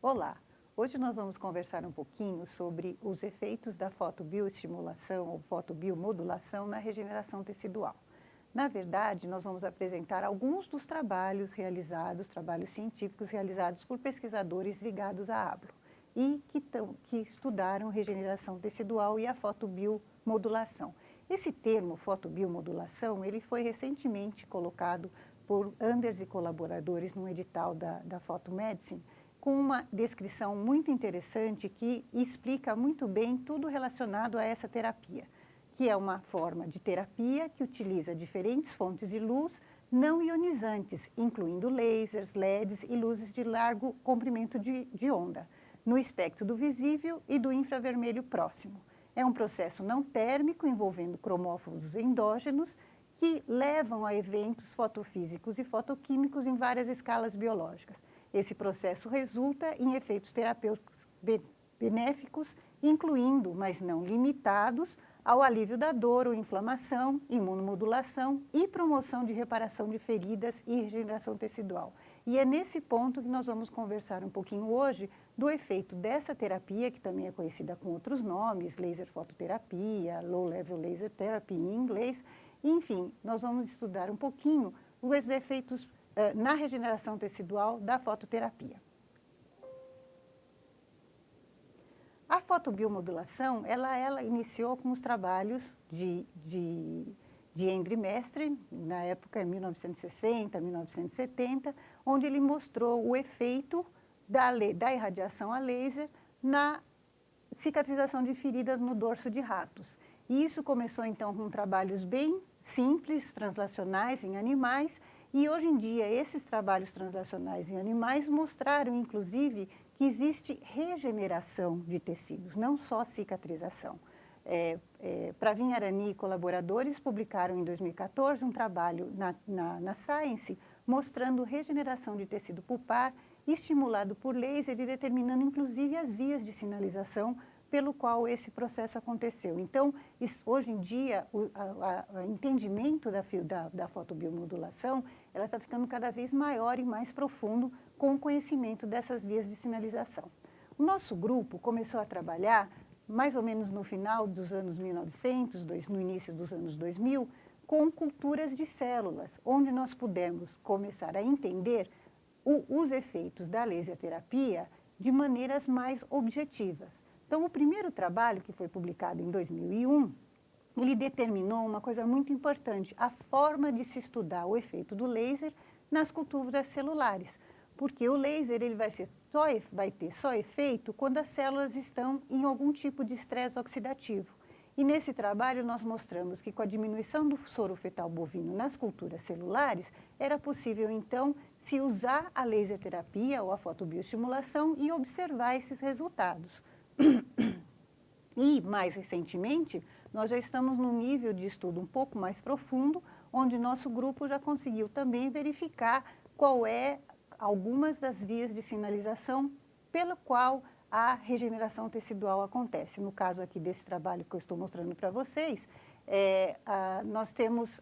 Olá! Hoje nós vamos conversar um pouquinho sobre os efeitos da fotobioestimulação ou fotobiomodulação na regeneração tecidual. Na verdade, nós vamos apresentar alguns dos trabalhos realizados, trabalhos científicos realizados por pesquisadores ligados à ABLO e que estudaram regeneração tecidual e a fotobiomodulação. Esse termo, fotobiomodulação, ele foi recentemente colocado por Anders e colaboradores no edital da Photomedicine, com uma descrição muito interessante que explica muito bem tudo relacionado a essa terapia, que é uma forma de terapia que utiliza diferentes fontes de luz não ionizantes, incluindo lasers, LEDs e luzes de largo comprimento de onda, no espectro do visível e do infravermelho próximo. É um processo não térmico envolvendo cromóforos endógenos que levam a eventos fotofísicos e fotoquímicos em várias escalas biológicas. Esse processo resulta em efeitos terapêuticos benéficos, incluindo, mas não limitados, ao alívio da dor ou inflamação, imunomodulação e promoção de reparação de feridas e regeneração tecidual. E é nesse ponto que nós vamos conversar um pouquinho hoje do efeito dessa terapia, que também é conhecida com outros nomes, laser fototerapia, low level laser therapy em inglês. Enfim, nós vamos estudar um pouquinho os efeitos na regeneração tecidual da fototerapia. A fotobiomodulação, ela iniciou com os trabalhos de Endre Mestre, na época, em 1960, 1970, onde ele mostrou o efeito da irradiação a laser na cicatrização de feridas no dorso de ratos. E isso começou, então, com trabalhos bem simples, translacionais em animais, e hoje em dia esses trabalhos translacionais em animais mostraram, inclusive, que existe regeneração de tecidos, não só cicatrização. Pravin Arani e colaboradores publicaram em 2014 um trabalho na Science mostrando regeneração de tecido pulpar estimulado por laser e determinando, inclusive, as vias de sinalização pelo qual esse processo aconteceu. Então, hoje em dia, o entendimento da fotobiomodulação, ela está ficando cada vez maior e mais profundo com o conhecimento dessas vias de sinalização. O nosso grupo começou a trabalhar, mais ou menos no final dos anos 1900, no início dos anos 2000, com culturas de células, onde nós pudemos começar a entender os efeitos da laser terapia de maneiras mais objetivas. Então, o primeiro trabalho, que foi publicado em 2001, ele determinou uma coisa muito importante, a forma de se estudar o efeito do laser nas culturas celulares, porque o laser ele vai ter só efeito quando as células estão em algum tipo de estresse oxidativo. E nesse trabalho nós mostramos que com a diminuição do soro fetal bovino nas culturas celulares, era possível então se usar a laser terapia ou a fotobioestimulação e observar esses resultados. E, mais recentemente, nós já estamos num nível de estudo um pouco mais profundo, onde nosso grupo já conseguiu também verificar qual é algumas das vias de sinalização pela qual a regeneração tecidual acontece. No caso aqui desse trabalho que eu estou mostrando para vocês, nós temos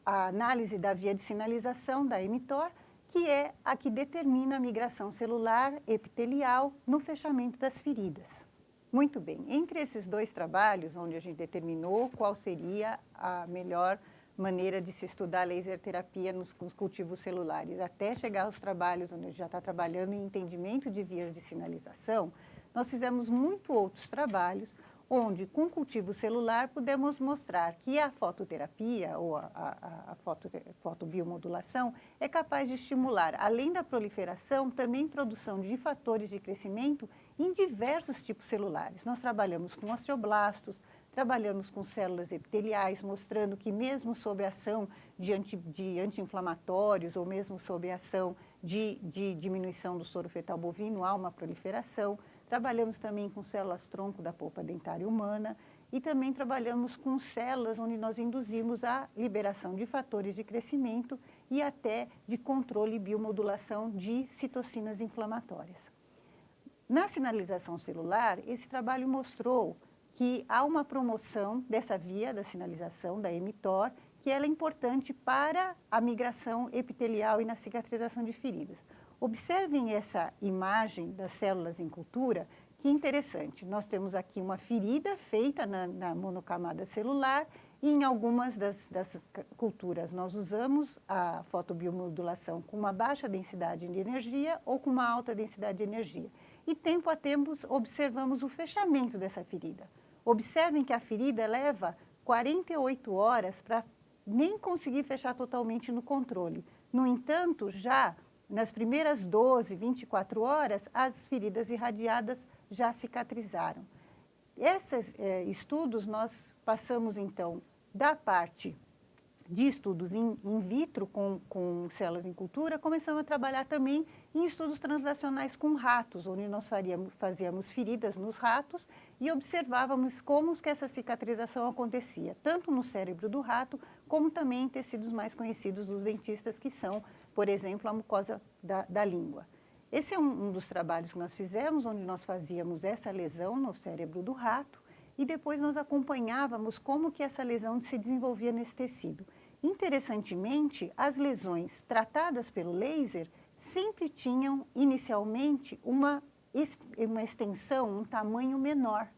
a análise da via de sinalização da mTOR, que é a que determina a migração celular epitelial no fechamento das feridas. Muito bem, entre esses dois trabalhos, onde a gente determinou qual seria a melhor maneira de se estudar a laser terapia nos cultivos celulares, até chegar aos trabalhos onde a gente já está trabalhando em entendimento de vias de sinalização, nós fizemos muito outros trabalhos, onde com cultivo celular pudemos mostrar que a fototerapia ou a fotobiomodulação é capaz de estimular, além da proliferação, também produção de fatores de crescimento em diversos tipos celulares. Nós trabalhamos com osteoblastos, trabalhamos com células epiteliais, mostrando que mesmo sob a ação de anti-inflamatórios ou mesmo sob a ação de diminuição do soro fetal bovino, há uma proliferação. Trabalhamos também com células-tronco da polpa dentária humana e também trabalhamos com células onde nós induzimos a liberação de fatores de crescimento e até de controle e biomodulação de citocinas inflamatórias. Na sinalização celular, esse trabalho mostrou que há uma promoção dessa via da sinalização, da mTOR, que ela é importante para a migração epitelial e na cicatrização de feridas. Observem essa imagem das células em cultura, que interessante. Nós temos aqui uma ferida feita na monocamada celular e em algumas das culturas nós usamos a fotobiomodulação com uma baixa densidade de energia ou com uma alta densidade de energia. E tempo a tempo observamos o fechamento dessa ferida. Observem que a ferida leva 48 horas para nem conseguir fechar totalmente no controle. No entanto, já nas primeiras 12, 24 horas, as feridas irradiadas já cicatrizaram. Esses estudos nós passamos, então, da parte de estudos in vitro com células em cultura, começamos a trabalhar também em estudos translacionais com ratos, onde nós fazíamos feridas nos ratos e observávamos como que essa cicatrização acontecia, tanto no cérebro do rato, como também em tecidos mais conhecidos dos dentistas, que são, por exemplo, a mucosa da língua. Esse é um dos trabalhos que nós fizemos, onde nós fazíamos essa lesão no cérebro do rato e depois nós acompanhávamos como que essa lesão se desenvolvia nesse tecido. Interessantemente, as lesões tratadas pelo laser sempre tinham inicialmente uma extensão, um tamanho menor.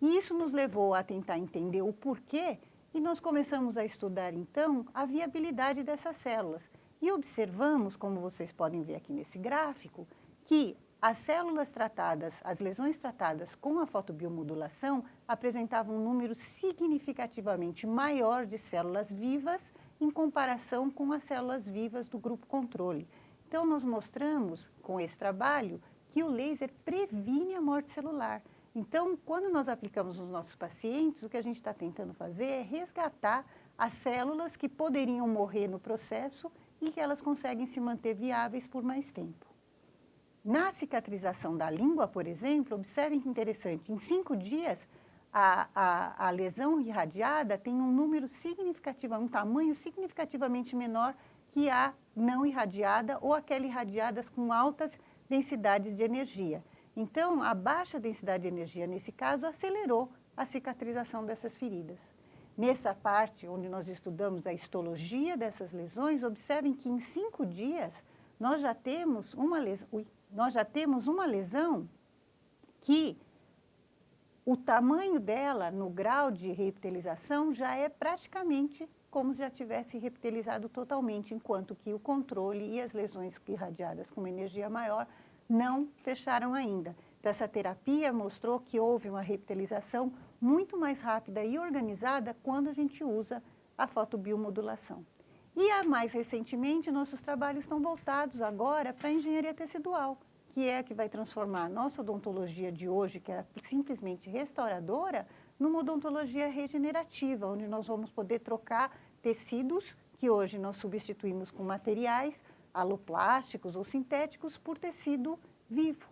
E isso nos levou a tentar entender o porquê e nós começamos a estudar então a viabilidade dessas células. E observamos, como vocês podem ver aqui nesse gráfico, que as células tratadas, as lesões tratadas com a fotobiomodulação apresentavam um número significativamente maior de células vivas em comparação com as células vivas do grupo controle. Então, nós mostramos com esse trabalho que o laser previne a morte celular. Então, quando nós aplicamos nos nossos pacientes, o que a gente está tentando fazer é resgatar as células que poderiam morrer no processo e que elas conseguem se manter viáveis por mais tempo. Na cicatrização da língua, por exemplo, observem que interessante, em 5 dias, a lesão irradiada tem um número significativo, um tamanho significativamente menor que a não irradiada ou aquela irradiada com altas densidades de energia. Então, a baixa densidade de energia, nesse caso, acelerou a cicatrização dessas feridas. Nessa parte, onde nós estudamos a histologia dessas lesões, observem que em 5 dias nós já temos uma lesão que o tamanho dela no grau de reepitelização já é praticamente como se já tivesse reptilizado totalmente, enquanto que o controle e as lesões irradiadas com uma energia maior não fecharam ainda. Então, essa terapia mostrou que houve uma reptilização muito mais rápida e organizada quando a gente usa a fotobiomodulação. E mais recentemente, nossos trabalhos estão voltados agora para a engenharia tecidual, que é a que vai transformar a nossa odontologia de hoje, que é simplesmente restauradora, numa odontologia regenerativa, onde nós vamos poder trocar tecidos que hoje nós substituímos com materiais aloplásticos ou sintéticos por tecido vivo.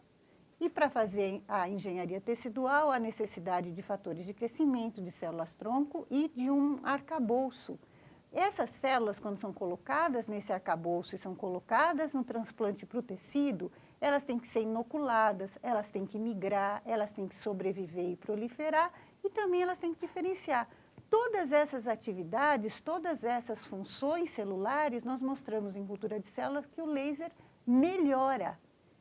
E para fazer a engenharia tecidual, há necessidade de fatores de crescimento, de células-tronco e de um arcabouço. Essas células, quando são colocadas nesse arcabouço e são colocadas no transplante para o tecido, elas têm que ser inoculadas, elas têm que migrar, elas têm que sobreviver e proliferar e também elas têm que diferenciar. Todas essas atividades, todas essas funções celulares, nós mostramos em cultura de células que o laser melhora.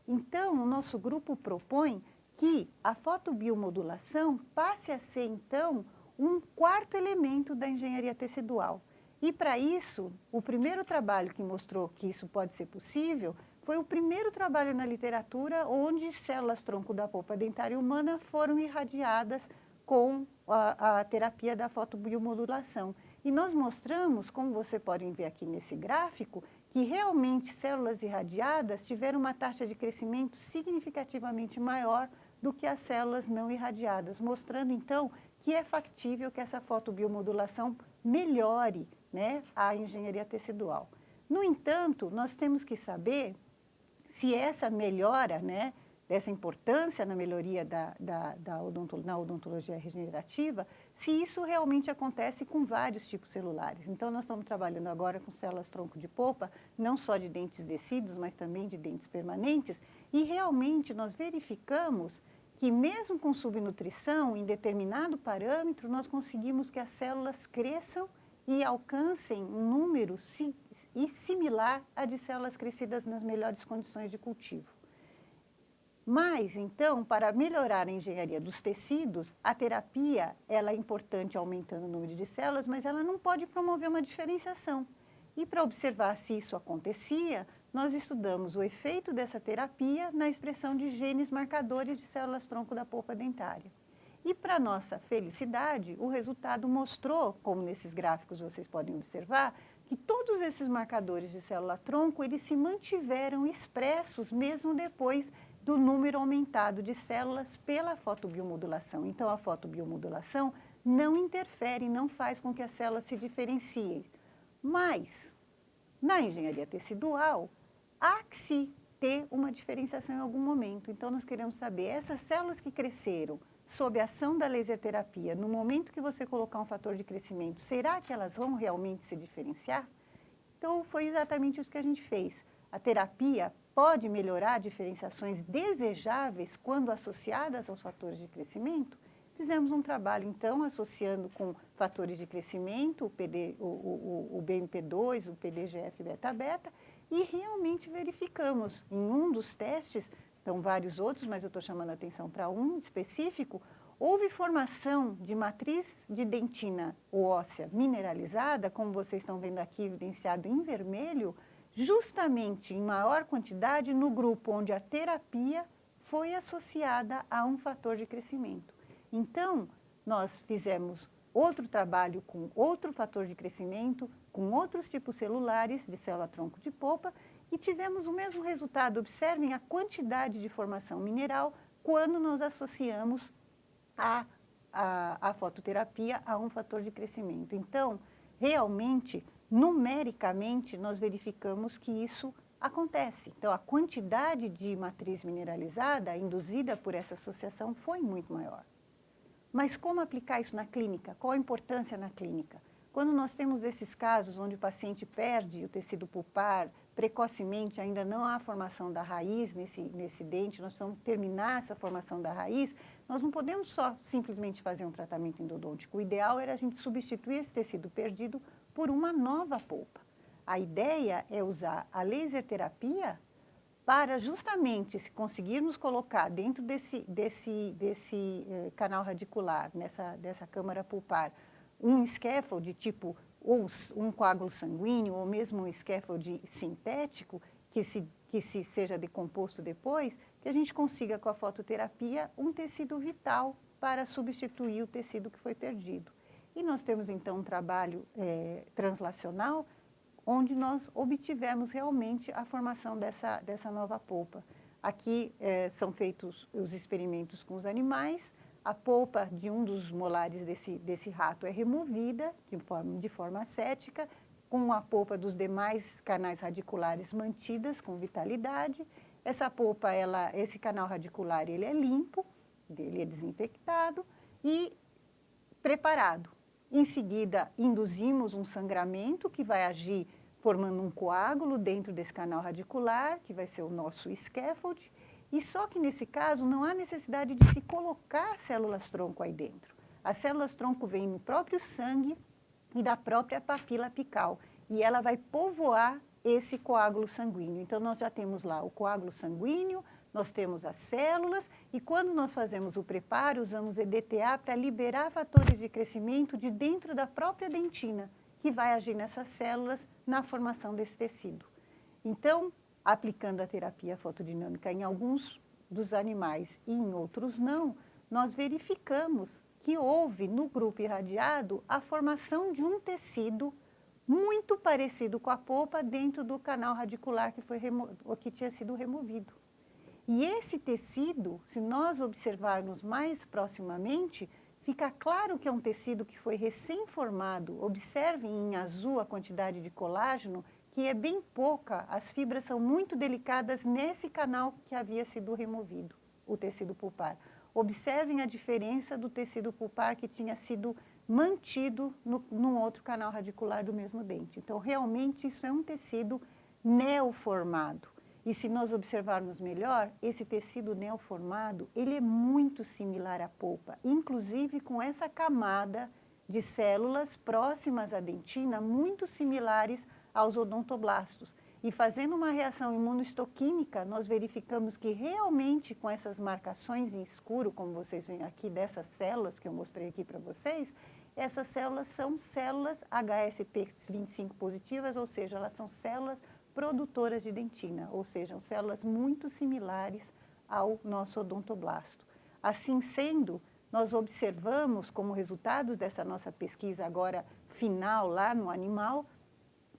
Então, o nosso grupo propõe que a fotobiomodulação passe a ser, então, um quarto elemento da engenharia tecidual. E, para isso, o primeiro trabalho que mostrou que isso pode ser possível foi o primeiro trabalho na literatura onde células-tronco da polpa dentária humana foram irradiadas com a terapia da fotobiomodulação. E nós mostramos, como vocês podem ver aqui nesse gráfico, que realmente células irradiadas tiveram uma taxa de crescimento significativamente maior do que as células não irradiadas, mostrando então que é factível que essa fotobiomodulação melhore, né, a engenharia tecidual. No entanto, nós temos que saber se essa melhora, né, dessa importância na melhoria na odontologia regenerativa, se isso realmente acontece com vários tipos celulares. Então, nós estamos trabalhando agora com células-tronco de polpa, não só de dentes decíduos, mas também de dentes permanentes, e realmente nós verificamos que mesmo com subnutrição, em determinado parâmetro, nós conseguimos que as células cresçam e alcancem um número e similar à de células crescidas nas melhores condições de cultivo. Mas, então, para melhorar a engenharia dos tecidos, a terapia ela é importante aumentando o número de células, mas ela não pode promover uma diferenciação. E para observar se isso acontecia, nós estudamos o efeito dessa terapia na expressão de genes marcadores de células-tronco da polpa dentária. E para nossa felicidade, o resultado mostrou, como nesses gráficos vocês podem observar, que todos esses marcadores de célula-tronco, eles se mantiveram expressos mesmo depois do número aumentado de células pela fotobiomodulação. Então, a fotobiomodulação não interfere, não faz com que as células se diferenciem. Mas, na engenharia tecidual, há que se ter uma diferenciação em algum momento. Então, nós queremos saber, essas células que cresceram sob a ação da laser terapia, no momento que você colocar um fator de crescimento, será que elas vão realmente se diferenciar? Então, foi exatamente isso que a gente fez. A terapia pode melhorar diferenciações desejáveis quando associadas aos fatores de crescimento? Fizemos um trabalho, então, associando com fatores de crescimento, o BMP2, o PDGF-beta-beta, e realmente verificamos em um dos testes, então vários outros, mas eu estou chamando a atenção para um específico, houve formação de matriz de dentina óssea mineralizada, como vocês estão vendo aqui evidenciado em vermelho, justamente em maior quantidade no grupo onde a terapia foi associada a um fator de crescimento. Então, nós fizemos outro trabalho com outro fator de crescimento, com outros tipos celulares de célula-tronco de polpa e tivemos o mesmo resultado. Observem a quantidade de formação mineral quando nós associamos a fototerapia a um fator de crescimento. Então, realmente, numericamente, nós verificamos que isso acontece. Então, a quantidade de matriz mineralizada induzida por essa associação foi muito maior. Mas como aplicar isso na clínica? Qual a importância na clínica? Quando nós temos esses casos onde o paciente perde o tecido pulpar precocemente, ainda não há formação da raiz nesse dente, nós precisamos terminar essa formação da raiz, nós não podemos só simplesmente fazer um tratamento endodôntico. O ideal era a gente substituir esse tecido perdido por uma nova polpa. A ideia é usar a laser terapia para justamente, se conseguirmos colocar dentro desse canal radicular, dessa câmara pulpar, um scaffold tipo ou um coágulo sanguíneo ou mesmo um scaffold sintético que seja decomposto depois, que a gente consiga com a fototerapia um tecido vital para substituir o tecido que foi perdido. E nós temos então um trabalho translacional onde nós obtivemos realmente a formação dessa nova polpa. Aqui são feitos os experimentos com os animais, a polpa de um dos molares desse rato é removida de forma ascética, com a polpa dos demais canais radiculares mantidas com vitalidade. Essa polpa, esse canal radicular, ele é limpo, ele é desinfectado e preparado. Em seguida, induzimos um sangramento que vai agir formando um coágulo dentro desse canal radicular, que vai ser o nosso scaffold, e só que nesse caso não há necessidade de se colocar células-tronco aí dentro. As células-tronco vêm no próprio sangue e da própria papila apical, e ela vai povoar esse coágulo sanguíneo. Então, nós já temos lá o coágulo sanguíneo, nós temos as células, e quando nós fazemos o preparo, usamos EDTA para liberar fatores de crescimento de dentro da própria dentina, que vai agir nessas células na formação desse tecido. Então, aplicando a terapia fotodinâmica em alguns dos animais e em outros não, nós verificamos que houve no grupo irradiado a formação de um tecido muito parecido com a polpa dentro do canal radicular que tinha sido removido. E esse tecido, se nós observarmos mais proximamente, fica claro que é um tecido que foi recém-formado. Observem em azul a quantidade de colágeno, que é bem pouca, as fibras são muito delicadas nesse canal que havia sido removido, o tecido pulpar. Observem a diferença do tecido pulpar que tinha sido mantido num outro canal radicular do mesmo dente. Então, realmente, isso é um tecido neoformado. E se nós observarmos melhor, esse tecido neoformado, ele é muito similar à polpa, inclusive com essa camada de células próximas à dentina, muito similares aos odontoblastos. E fazendo uma reação imunohistoquímica, nós verificamos que realmente com essas marcações em escuro, como vocês veem aqui dessas células que eu mostrei aqui para vocês, essas células são células HSP25 positivas, ou seja, elas são células produtoras de dentina, ou seja, são células muito similares ao nosso odontoblasto. Assim sendo, nós observamos como resultados dessa nossa pesquisa agora final lá no animal,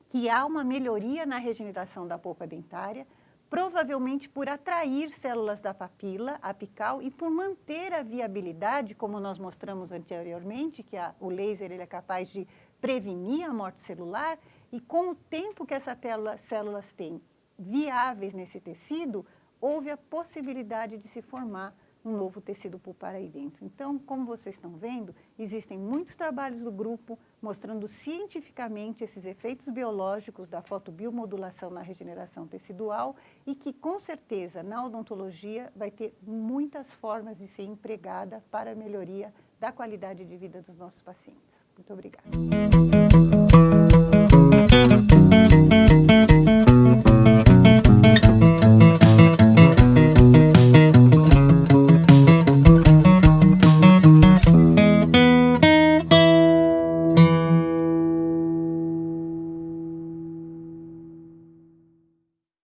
que há uma melhoria na regeneração da polpa dentária, provavelmente por atrair células da papila apical e por manter a viabilidade, como nós mostramos anteriormente, que o laser ele é capaz de prevenir a morte celular, e com o tempo que essas células têm viáveis nesse tecido, houve a possibilidade de se formar um novo tecido pulpar aí dentro. Então, como vocês estão vendo, existem muitos trabalhos do grupo mostrando cientificamente esses efeitos biológicos da fotobiomodulação na regeneração tecidual e que, com certeza, na odontologia vai ter muitas formas de ser empregada para a melhoria da qualidade de vida dos nossos pacientes. Muito obrigada.